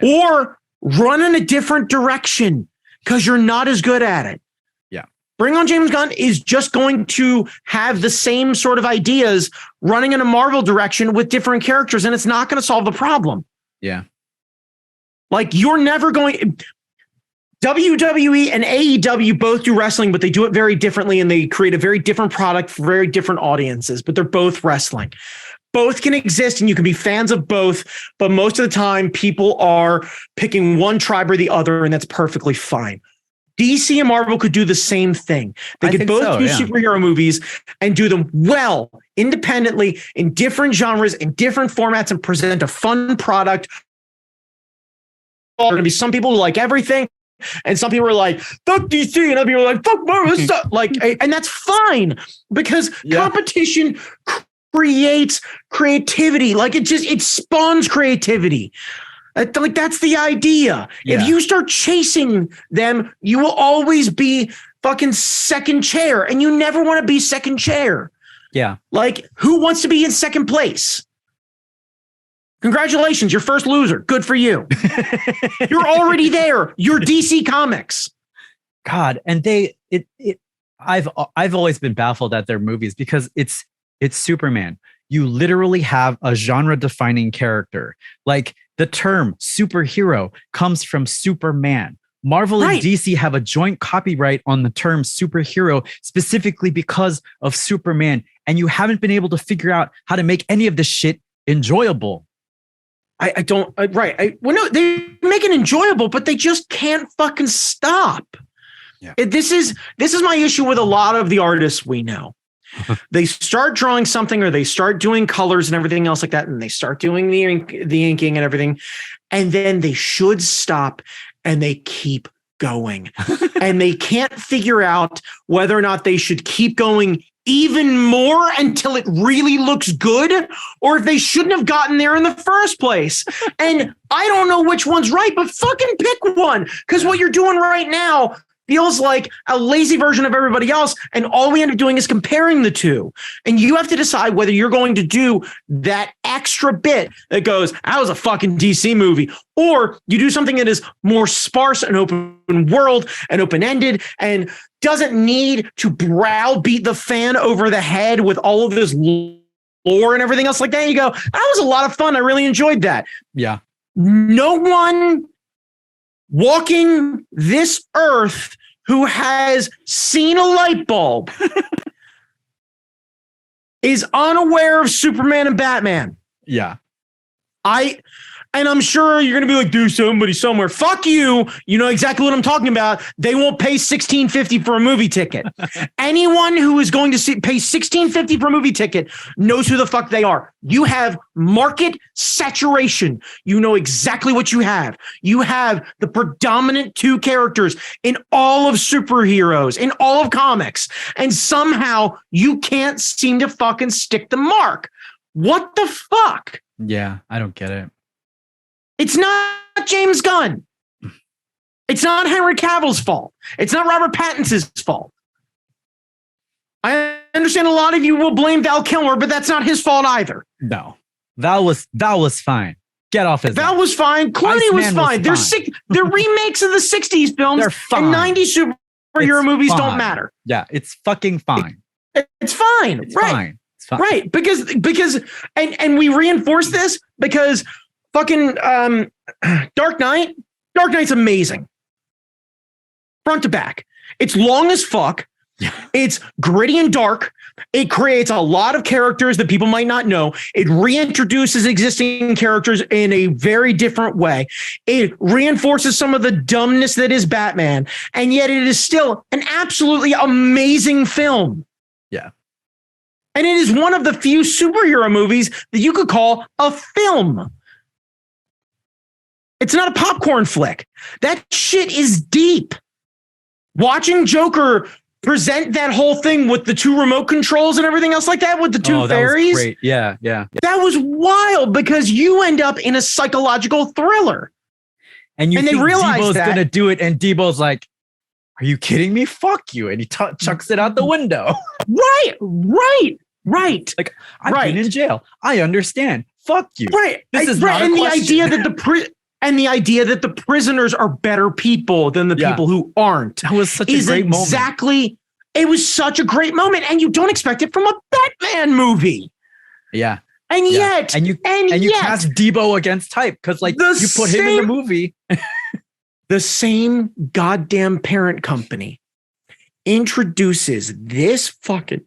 or run in a different direction because you're not as good at it. Bring on James Gunn is just going to have the same sort of ideas running in a Marvel direction with different characters, and it's not going to solve the problem. Yeah. Like, you're never going... WWE and AEW both do wrestling, but they do it very differently, and they create a very different product for very different audiences, but they're both wrestling. Both can exist, and you can be fans of both, but most of the time, people are picking one tribe or the other, and that's perfectly fine. DC and Marvel could do the same thing. They could both do superhero movies and do them well, independently, in different genres, in different formats, and present a fun product. There are going to be some people who like everything, and some people are like, fuck DC, and other people are like, fuck Marvel. Like, and that's fine, because competition creates creativity. Like, it spawns creativity. Like, that's the idea. Yeah. If you start chasing them, you will always be fucking second chair, and you never want to be second chair. Yeah. Like, who wants to be in second place? Congratulations, your first loser. Good for you. You're already there. You're DC Comics. God, and I've always been baffled at their movies because it's Superman. you literally have a genre defining character. Like the term superhero comes from Superman. Marvel and DC have a joint copyright on the term superhero specifically because of Superman. And you haven't been able to figure out how to make any of this shit enjoyable. Well, no, they make it enjoyable, but they just can't fucking stop. Yeah. This is my issue with a lot of the artists we know. They start drawing something, or they start doing colors and everything else like that, and they start doing the inking and everything, and then they should stop, and they keep going, and they can't figure out whether or not they should keep going even more until it really looks good, or if they shouldn't have gotten there in the first place. And I don't know which one's right, but fucking pick one, because what you're doing right now feels like a lazy version of everybody else, and all we end up doing is comparing the two. And you have to decide whether you're going to do that extra bit that goes, that was a fucking DC movie, or you do something that is more sparse and open world and open-ended and doesn't need to browbeat the fan over the head with all of this lore and everything else like that. You go, that was a lot of fun. I really enjoyed that. Yeah. No one walking this earth who has seen a light bulb is unaware of Superman and Batman. Yeah. And I'm sure you're going to be like, dude, somebody somewhere. Fuck you. You know exactly what I'm talking about. They won't pay $16.50 for a movie ticket. Anyone who is going to pay $16.50 for a movie ticket knows who the fuck they are. You have market saturation. You know exactly what you have. You have the predominant two characters in all of superheroes, in all of comics. And somehow you can't seem to fucking stick the mark. What the fuck? Yeah, I don't get it. It's not James Gunn. It's not Henry Cavill's fault. It's not Robert Pattinson's fault. I understand a lot of you will blame Val Kilmer, but that's not his fault either. No, Val was fine. Get off his. Val was fine. Clooney was fine. They're remakes of the '60s films. They're fine. And '90s superhero movies don't matter. Yeah, it's fucking fine. It's fine. It's fine. It's fine. Right. Because and we reinforce this because fucking Dark Knight's amazing. Front to back. It's long as fuck. It's gritty and dark. It creates a lot of characters that people might not know. It reintroduces existing characters in a very different way. It reinforces some of the dumbness that is Batman. And yet it is still an absolutely amazing film. Yeah. And it is one of the few superhero movies that you could call a film. It's not a popcorn flick. That shit is deep. Watching Joker present that whole thing with the two remote controls and everything else like that with the two fairies. That was great. Yeah. That was wild because you end up in a psychological thriller. And they realize Debo's going to do it. And Debo's like, are you kidding me? Fuck you. And he chucks it out the window. Right. Like, I've been in jail. I understand. Fuck you. Right. This is not a question. The idea that the prisoners are better people than the people who aren't. That was such a great moment. It was such a great moment, and you don't expect it from a Batman movie. Yeah. And yet, you cast Debo against type because you put him in the movie. The same goddamn parent company introduces this fucking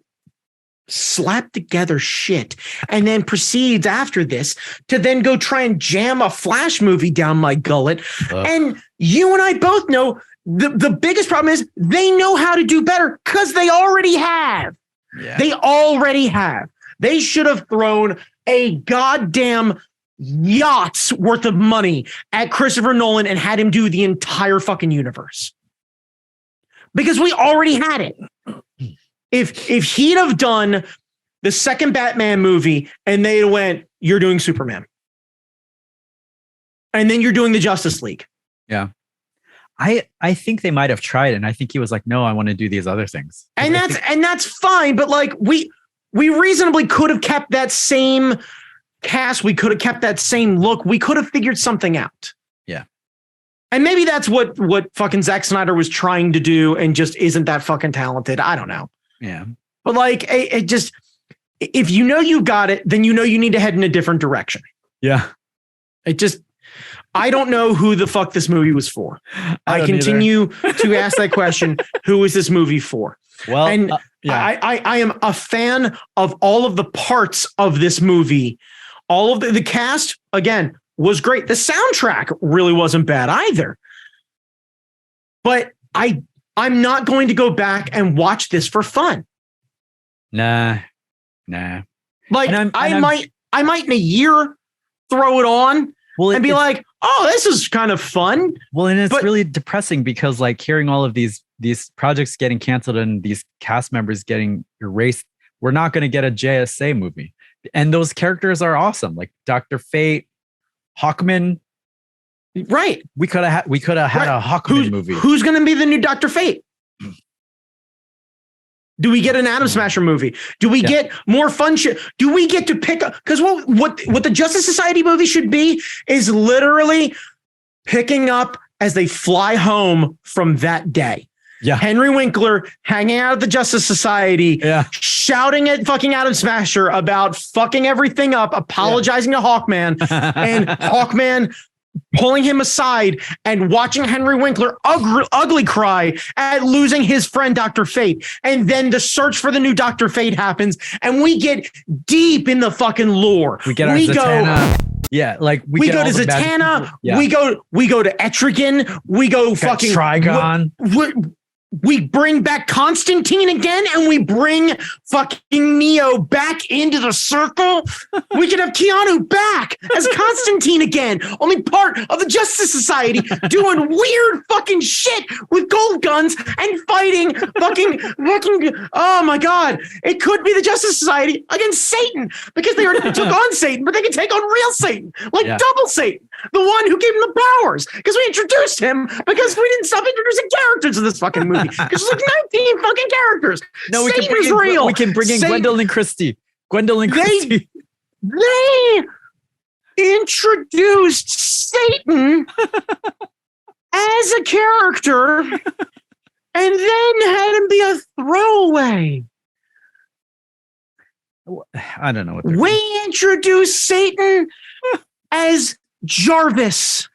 slap together shit and then proceeds after this to then go try and jam a Flash movie down my gullet. And you and I both know the biggest problem is they know how to do better because they already have. Yeah. They already have. They should have thrown a goddamn yacht's worth of money at Christopher Nolan and had him do the entire fucking universe. Because we already had it. If he'd have done the second Batman movie and they went, you're doing Superman. And then you're doing the Justice League. Yeah. I think they might have tried, and I think he was like, no, I want to do these other things. And that's fine, but like we reasonably could have kept that same cast, we could have kept that same look, we could have figured something out. Yeah. And maybe that's what fucking Zack Snyder was trying to do and just isn't that fucking talented. I don't know. Yeah. But like it just if you know you got it, then you know you need to head in a different direction. Yeah. I don't know who the fuck this movie was for. I continue to ask that question. Who is this movie for? Well, and I am a fan of all of the parts of this movie. All of the cast, again, was great. The soundtrack really wasn't bad either. But I'm not going to go back and watch this for fun. Nah. Like I might in a year throw it on and be like, oh, this is kind of fun. Well, and it's really depressing because like hearing all of these projects getting canceled and these cast members getting erased, we're not going to get a JSA movie. And those characters are awesome, like Dr. Fate, Hawkman. Right. We could have had a Hawkman movie. Who's going to be the new Dr. Fate? Do we get an Atom Smasher movie? Do we get more fun shit? Do we get to pick up? Because what the Justice Society movie should be is literally picking up as they fly home from that day. Yeah. Henry Winkler hanging out at the Justice Society, shouting at fucking Atom Smasher about fucking everything up, apologizing to Hawkman, and Hawkman pulling him aside and watching Henry Winkler ugly cry at losing his friend Dr. Fate. And then the search for the new Dr. Fate happens and we get deep in the fucking lore. We get our Zatanna. Yeah, like we go to Zatanna, we go to Etrigan, we go fucking Trigon. We bring back Constantine again, and we bring fucking Neo back into the circle. We can have Keanu back as Constantine again, only part of the Justice Society, doing weird fucking shit with gold guns and fighting fucking. Oh my God! It could be the Justice Society against Satan because they already took on Satan, but they can take on real Satan, like double Satan, the one who gave him the powers. Because we introduced him because we didn't stop introducing characters in this fucking movie. Because there's like 19 fucking characters. No, we Satan can bring is real. We can bring in Gwendolyn Christie. They introduced Satan as a character and then had him be a throwaway. I don't know what we introduced Satan as Jarvis.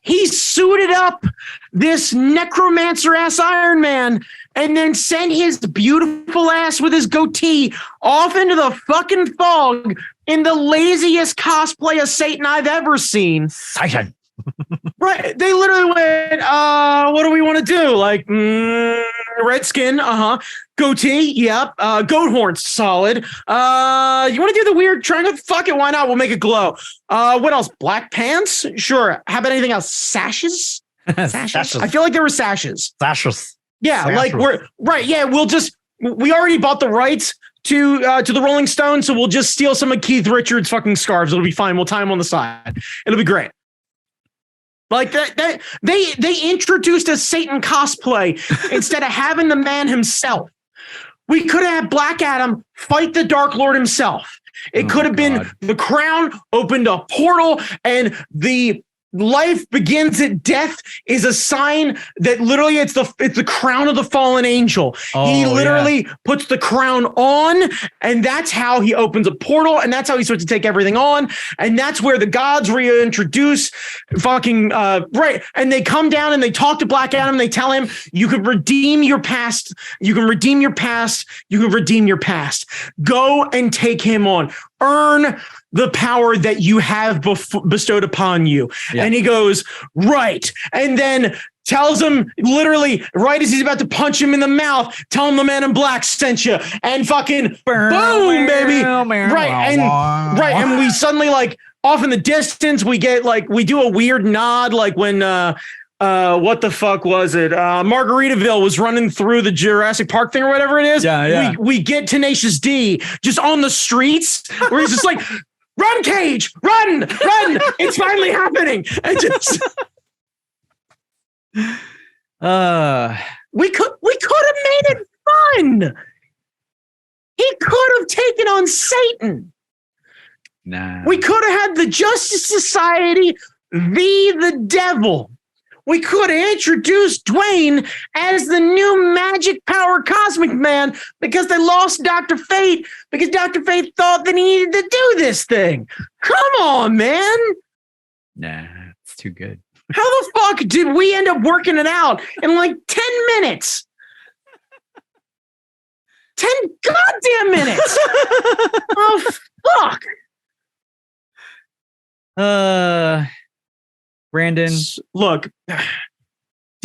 He suited up this necromancer ass Iron Man and then sent his beautiful ass with his goatee off into the fucking fog in the laziest cosplay of Satan I've ever seen. Satan. Right. They literally went, what do we want to do? Like, red skin, goatee, yep. Goat horns, solid. You want to do the weird triangle? Fuck it, why not? We'll make it glow. What else? Black pants? Sure. How about anything else? Sashes? Sashes. I feel like there were sashes. Sashes. Yeah, like we're right. Yeah, we already bought the rights to the Rolling Stones, so we'll just steal some of Keith Richards' fucking scarves. It'll be fine. We'll tie them on the side. It'll be great. Like that they introduced a Satan cosplay instead of having the man himself. We could have had Black Adam fight the Dark Lord himself. It could have been the Crown opened a portal and the life begins at death is a sign that literally it's the crown of the fallen angel. He literally puts the crown on and that's how he opens a portal and that's how he starts to take everything on. And that's where the gods reintroduce fucking right. And they come down and they talk to Black Adam. They tell him you could redeem your past. You can redeem your past. You can redeem your past. Go and take him on. Earn the power that you have bestowed upon you. Yeah. And he goes, right. And then tells him literally right as he's about to punch him in the mouth, tell him the man in black sent you and fucking boom, baby. Right. And we suddenly like off in the distance, we get like, we do a weird nod. Like when, what the fuck was it? Margaritaville was running through the Jurassic Park thing or whatever it is. Yeah. We get Tenacious D just on the streets where he's just like, run, Cage, run. It's finally happening. And just, we could have made it fun. He could have taken on Satan. Nah. We could have had the Justice Society be the devil. we could have introduced Dwayne as the new magic power cosmic man because they lost Dr. Fate because Dr. Fate thought that he needed to do this thing. Come on, man. Nah, it's too good. How the fuck did we end up working it out in like 10 minutes? 10 goddamn minutes. Oh, fuck. Brandon. Look,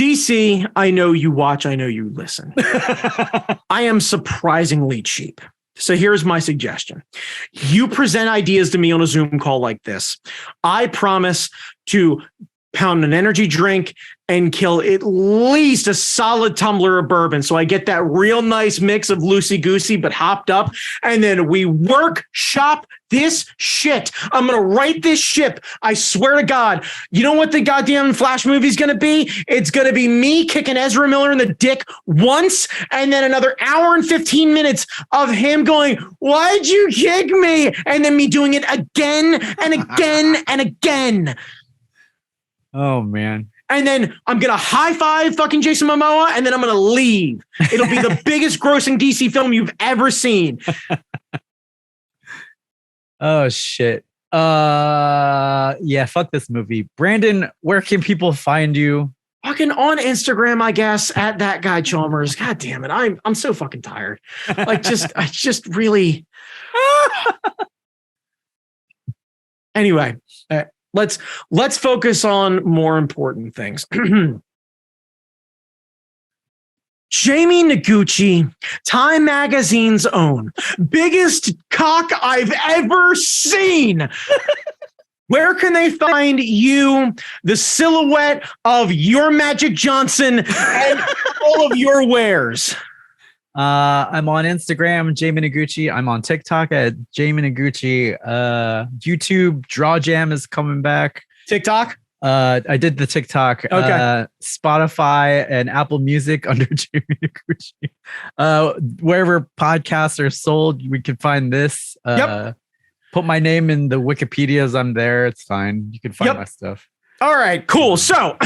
DC, I know you watch, I know you listen. I am surprisingly cheap. So here's my suggestion. You present ideas to me on a Zoom call like this. I promise to pound an energy drink and kill at least a solid tumbler of bourbon. So I get that real nice mix of loosey-goosey, but hopped up. And then we workshop this shit. I'm going to write this ship. I swear to God. You know what the goddamn Flash movie is going to be? It's going to be me kicking Ezra Miller in the dick once, and then another hour and 15 minutes of him going, why'd you kick me? And then me doing it again and again and again. Oh, man. And then I'm going to high five fucking Jason Momoa, and then I'm going to leave. It'll be the biggest grossing DC film you've ever seen. Oh, shit. Yeah, fuck this movie. Brandon, where can people find you? Fucking on Instagram, I guess, at that guy Chalmers. God damn it. I'm so fucking tired. Like, I just really. Anyway, let's focus on more important things. Jamie Noguchi, Time Magazine's own, biggest cock I've ever seen. Where can they find you, the silhouette of your Magic Johnson, and all of your wares? I'm on Instagram, Jamie Noguchi. I'm on TikTok at Jamie Noguchi. YouTube Draw Jam is coming back. TikTok? I did the TikTok. Okay. Spotify and Apple Music under Jamie Noguchi. Wherever podcasts are sold, we can find this. Yep. Put my name in the Wikipedias. I'm there. It's fine. You can find my stuff. All right, cool. So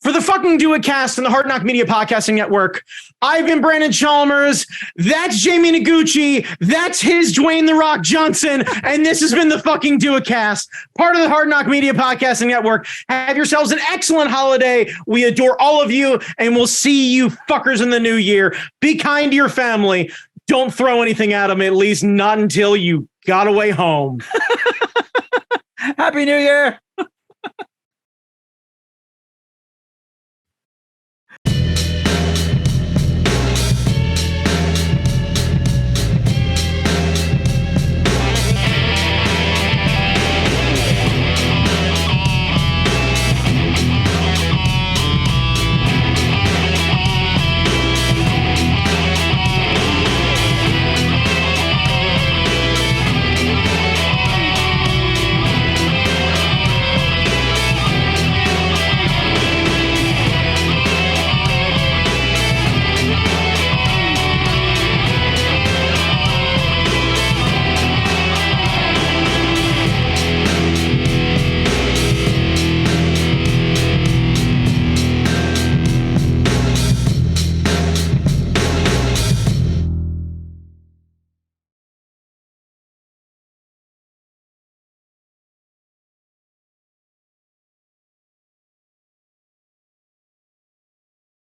for the fucking Do It Cast and the Hard Knock Media Podcasting Network, I've been Brandon Chalmers. That's Jamie Noguchi. That's his Dwayne The Rock Johnson. And this has been the fucking Do It Cast, part of the Hard Knock Media Podcasting Network. Have yourselves an excellent holiday. We adore all of you, and we'll see you fuckers in the new year. Be kind to your family. Don't throw anything at them, at least not until you got away home. Happy New Year.